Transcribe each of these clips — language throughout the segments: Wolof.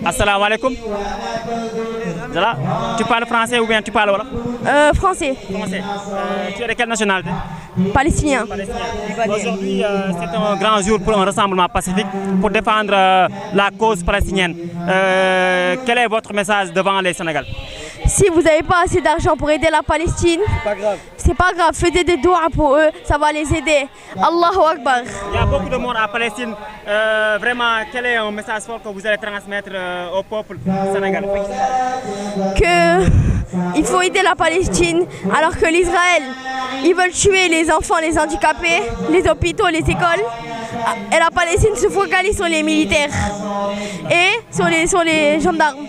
Assalamu alaikum. Zala, tu parles français ou bien tu parles wolof? Français. Français. Tu es de quelle nationalité? Palestinien. Aujourd'hui, c'est un grand jour pour un rassemblement pacifique pour défendre la cause palestinienne. Quel est votre message devant les Sénégalais? Si vous n'avez pas assez d'argent pour aider la Palestine, c'est pas grave, faites des doigts pour eux, ça va les aider. Allahu Akbar. Il y a beaucoup de monde à Palestine. Vraiment, quel est un message fort que vous allez transmettre au peuple sénégalais? Il faut aider la Palestine, alors que l'Israël, ils veulent tuer les enfants, les handicapés, les hôpitaux, les écoles. Et la Palestine se focalise sur les militaires et sur les gendarmes.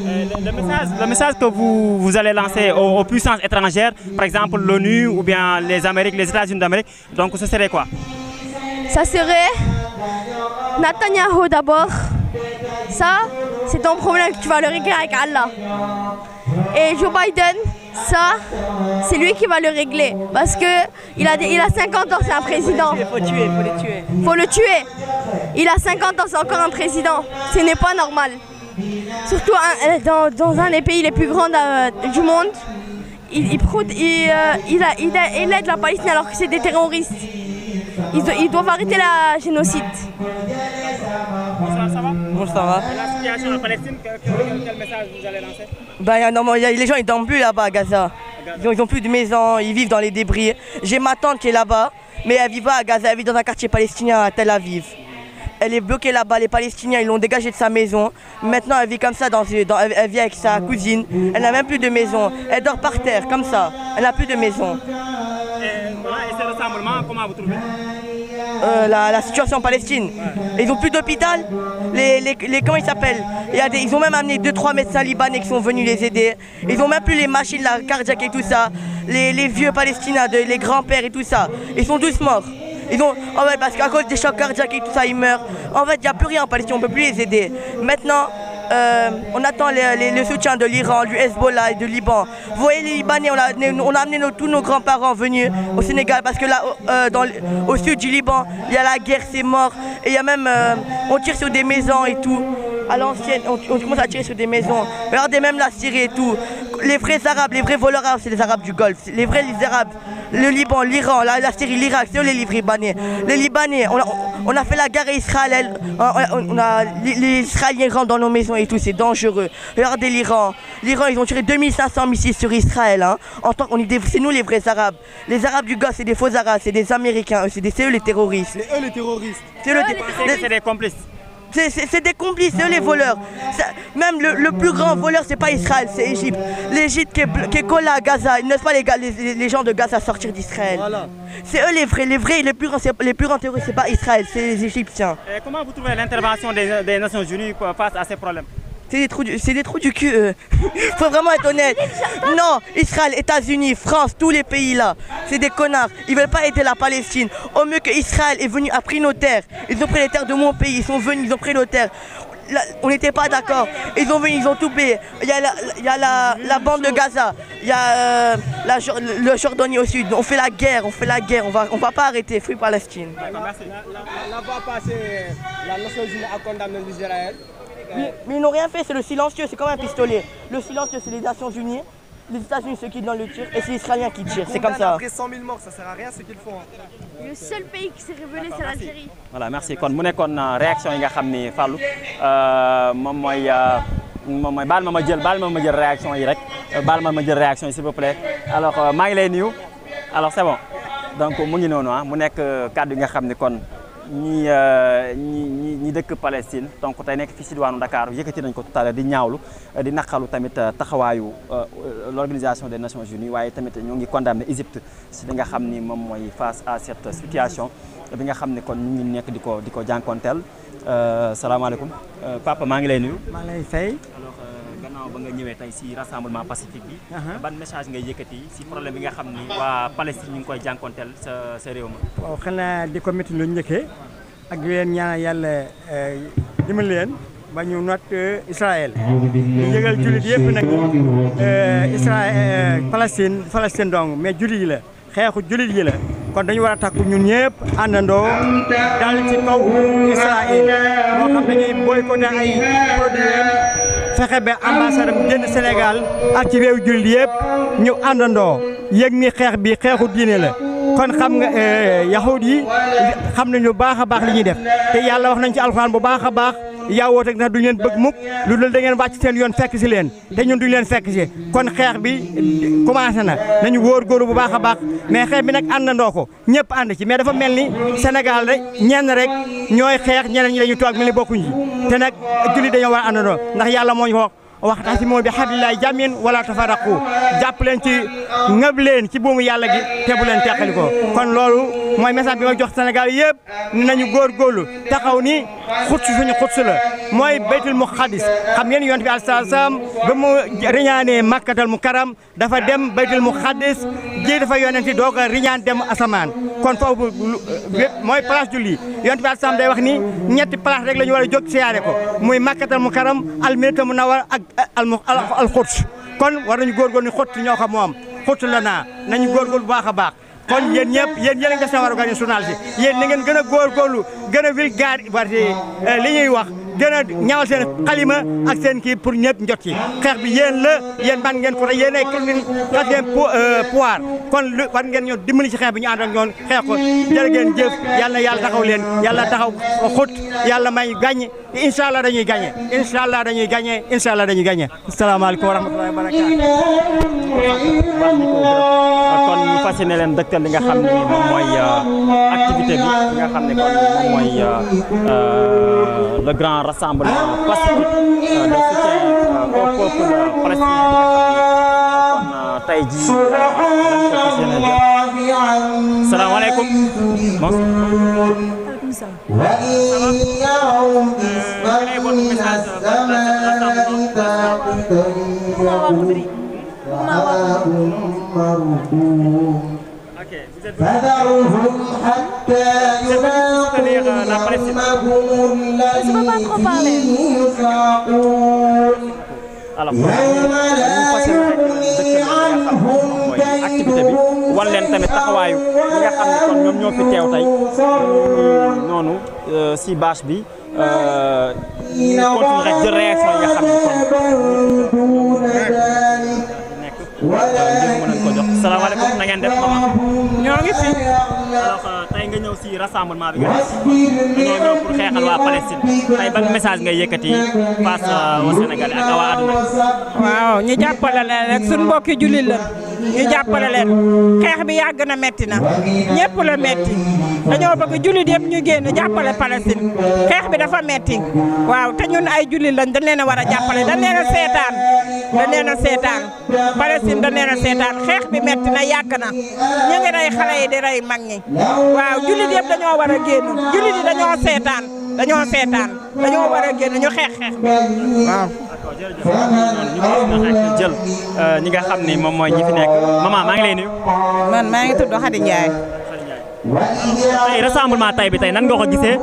Le message que vous allez lancer aux puissances étrangères, par exemple l'ONU ou bien les États-Unis d'Amérique, donc ce serait quoi? Ça serait Netanyahou d'abord. Ça, c'est ton problème que tu vas le régler avec Allah. Et Joe Biden, ça, c'est lui qui va le régler. Parce qu'il a 50 ans, c'est un président. Il faut le tuer. Faut le tuer. Il a 50 ans, c'est encore un président. Ce n'est pas normal. Surtout dans un des pays les plus grands du monde. Il aide la Palestine alors que c'est des terroristes. Ils doivent arrêter la génocide. Ça va? Bon, ça va. La situation en Palestine, quel message vous allez lancer? Les gens ils dorment plus là-bas à Gaza. Ils ont plus de maison, ils vivent dans les débris. J'ai ma tante qui est là-bas, mais elle vit pas à Gaza, elle vit dans un quartier palestinien à Tel Aviv. Elle est bloquée là-bas, les Palestiniens ils l'ont dégagée de sa maison. Maintenant elle vit comme ça, elle vit avec sa cousine. Elle n'a même plus de maison, elle dort par terre comme ça, elle n'a plus de maison. Et ce rassemblement, comment vous trouvez? La situation en Palestine. Ouais. Ils n'ont plus d'hôpital. Comment ils s'appellent? Ils ont même amené 2-3 médecins libanais qui sont venus les aider. Ils n'ont même plus les machines cardiaques et tout ça. Les vieux Palestiniens, les grands-pères et tout ça. Ils sont tous morts. Parce qu'à cause des chocs cardiaques et tout ça, ils meurent. En fait, il n'y a plus rien en Palestine, on ne peut plus les aider. Maintenant, on attend le soutien de l'Iran, du Hezbollah et du Liban. Vous voyez les Libanais, on a amené tous nos grands-parents venus au Sénégal parce que là, au sud du Liban, il y a la guerre, c'est mort. Et il y a même, on tire sur des maisons et tout. À l'ancienne, on commence à tirer sur des maisons. Regardez même la Syrie et tout. Les vrais Arabes, les vrais voleurs arabes, c'est les Arabes du Golfe. Les vrais Arabes, le Liban, l'Iran, la Syrie, l'Irak, c'est eux les Libanais. Les Libanais, on a fait la guerre à Israël. Les Israéliens rentrent dans nos maisons et tout, c'est dangereux. Regardez l'Iran. L'Iran, ils ont tiré 2500 missiles sur Israël. Hein. C'est nous les vrais Arabes. Les Arabes du Golfe, c'est des faux Arabes, c'est des Américains, c'est eux les terroristes. C'est eux les terroristes. C'est des complices. C'est des complices, c'est eux les voleurs. Même le plus grand voleur, c'est pas Israël, c'est l'Égypte. L'Égypte qui est collée à Gaza. Ils ne laissent pas les gens de Gaza sortir d'Israël. Voilà. C'est eux les plus grands terroristes, c'est pas Israël, c'est les Égyptiens. Et comment vous trouvez l'intervention des Nations Unies face à ces problèmes? C'est des trous du cul, Faut vraiment être honnête. Non, Israël, États-Unis, France, tous les pays là, c'est des connards. Ils veulent pas aider la Palestine. Au mieux que Israël est venu, a pris nos terres. Ils ont pris les terres de mon pays, ils sont venus, ils ont pris nos terres. Là, on n'était pas d'accord. Ils ont venu, ils ont tout payé. Il y a la bande de Gaza. Il y a le Jordanie au sud. On fait la guerre. On va pas arrêter. Free Palestine. Merci. La fois passée, la Nations Unies a condamné l'Israël. Mais ils n'ont rien fait, c'est le silencieux, c'est comme un pistolet. Le silencieux, c'est les Nations Unies, les États-Unis, ceux qui donnent le tir, et c'est les Israéliens qui tirent, c'est comme ça. Après 100 000 morts, ça sert à rien ce qu'ils font. Le seul pays qui s'est révélé, c'est l'Algérie. Voilà, merci. Kon mu nekkoon réaction yi nga xam ni Fallou moom mooy baal ma jël réaction yi rek ma jël réaction yi s'il vous plaît. Alors maa ngi lay nuyu alors c'est bon donc mu ngi noonu mu nekk kàddu yi nga xam ni kon ñi dëkk Palestine donc tey nekk fii si diwaanu Dakar yëkkati nañ ko tout à l'heure di ñaawlu di naqalu tamit taxawaayu l'Organisation des Nations Unies waaye tamit ñoo ngi condamné Égypte si li nga xam ni moom mooy face à cette situation bi nga xam ni kon ñu ngi nekk di ko jànkonteel. Salaamaaleykum papa maa ngi lay nuyu. maa ngi lay fay. alors gannaaw ba nga ñëwee tey si rassemblement pacifique bi. ban message ngay yëkkati si problème bi nga xam ni waa Palestine ñu ngi koy jànkonteel sa réew ma. waaw xanaa di ko métti lu njëkkee ak di leen ñaan yàlla dimbali leen ba ñu not Israël. ñu yëgal jullit yëpp nag Israël Palestine dong mais jullit yi la xeexu jullit yi la kon dañu war a takku ñun ñëpp àndandoo dal ci kaw Israël moo xam dañuy boycotté ay produits fexe ba ambassade am génn Sénégal ak ci réew jullit yëpp ñu àndandoo yëg ni xeex bi xeexu diine la kon xam nga yahud yi xam nañu baax a baax li ñuy def te yàlla wax nañ ci alxuraan bu baax a baax yaa woote nag duñu leen bëgg mukk lu dul da ngeen wàcc seen yoon fekk si leen te ñun duñu leen fekk si kon xeex bi commencé na nañu góor-góorlu bu baax a baax mais xeex bi nag àndandoo ko ñëpp ànd ci mais dafa mel ni Sénégal rek ñenn rek ñooy xeex ñeneen ñi dañu toog mel ni bokkuñ ci te nag julli dañoo war a àndandoo ndax yàlla moo ñu ko waxtasimu bi hablillahi jamii'an wala tafarraqu jàpp leen ci ngëb leen ci buumu yàlla gi te bu leen teqali ko kon loolu mooy message bi ma jox Sénégal yëpp ni nañu góorgóorlu taxaw ni xut suñu xut la mooy baytul muqaddis xam ngeen yonent bi alayhi salaam ba mu riñaanee makkatal mukarram dafa dem baytul muqaddis ji dafa yonenti doog a riñaan dem asamaan kon foofu mooy place julli yonent bi alayhi salaam day wax ni ñetti place rek la ñu war a jóg siyaare ko muy makkatal mukarram al madinatul munawwara ak al Quds kon war nañu góorgóorlu ni xott ñoo xam moom xott la naa nañu góorgóorlu bu baax a baax kon yéen ñëpp yéen a ngi def seen war a gagné journal si yéen na ngeen gën a góorgóorlu gën a vulgariser li ñuy wax gën a ñawal seen xalima ak seen kii pour ñëpp njot ci xeex bi yéen la yéen ban ngeen ko te yéen ay quatrième pouvoir kon lu war ngeen ñoo dimbali ci xeex bi ñu ànd ak ñoon xeex ko jërë ngeen jëf yàlla na yàlla taxaw leen yàlla taxaw xut yàlla may gagné incha allah dañuy gagné incha allah dañuy gagné incha allah dañuy gagné asalaamaaleykum wa rahmatullahi wa barakaatu kon ñu fas yéene leen dëgtal li nga xam ne moom mooy activité bi nga xam ne kon moom mooy le grand rassemblement pacifique de soutien au peuple palestinien kon tey jii salaamaaleykum. فذرهم حتى يلاقوا يومهم الذي يساقون يوم لا يغني عنهم كيدهم wan leen tamit taxawaayu ñi nga xam ne kon ñoom ñoo fi teew tey noonu si bâche bi ñu continue rek de réaction yi nga xam ne kon nekk ngir mën nañ ko jox salaamaaleykum na ngeen def maman ñoo ngi fi alors tey nga ñëw si rassemblement bi nga def dañoo ñëw pour xeexal waa Palestine tey ban message ngay yëkkati face au Sénégal ak waa àdduna waaw ñu jàppale leen rek suñu mbokki jullit la ñu jàppale leen xeex bi yàgg na metti na ñëpp la metti dañoo bëgg jullit yëpp ñu génn jàppale Palestine xeex bi dafa metti waaw te ñun ay jullit lañ dañ leen a war a jàppale dañ leen a seetaan Palestine dañ leen a seetaan xeex bi metti na yàgg na ñu ngi rey xale yi di rey mag ñi waaw jullit yëpp dañoo war a génn jullit yi dañoo seetaan dañoo war a génn ñu xeex bi waaw. ñu jël ñi nga xam ni moom mooy ñi fi nekk maman maa ngi lay nuyu. man maa ngi tudd Khady Ndiaye. tey rassemblement tay bi tey nan nga ko gisee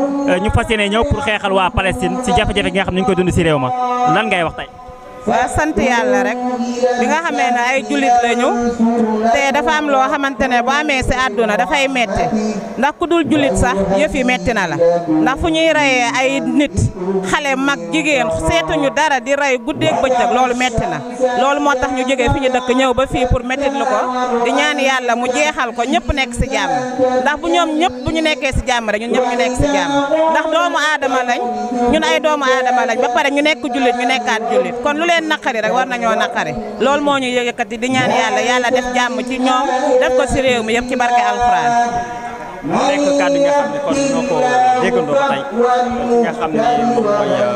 ñu fas yéene ñëw pour xeexal waa Palestine si jafe-jafe gi nga xam ne ñu ngi koy dund si réew ma lan ngay wax tey. waaw sant yàlla rek bi nga xamee ne ay jullit lañu te dafa am loo xamante ne bu amee si àdduna dafay metti ndax ku dul jullit sax yëf yi metti na la ndax fu ñuy reyee ay nit xale mag jigéen seetuñu dara di rey guddeeg bëccëg loolu metti na loolu moo tax ñu jógee fi ñu dëkk ñëw ba fii pour mettit lu ko di ñaan yàlla mu jeexal ko ñëpp nekk si jàmm ndax bu ñoom ñëpp bu ñu nekkee si jàmm rek ñun ñëpp ñu nekk si jàmm ndax doomu aadama lañ ñun ay doomu aadama lañ ba pare ñu nekk jullit ñu nekkaat jullit kon lu leen naqari rek war nañoo naqari loolu moo ñu yëkkati di ñaan yàlla def jàmm ci ñoom def ko si réew mi yëpp ci barke alxuraan. nekk kàddu nga xam ne kon ñoo ko déggandoo tey nga xam ne moom mooy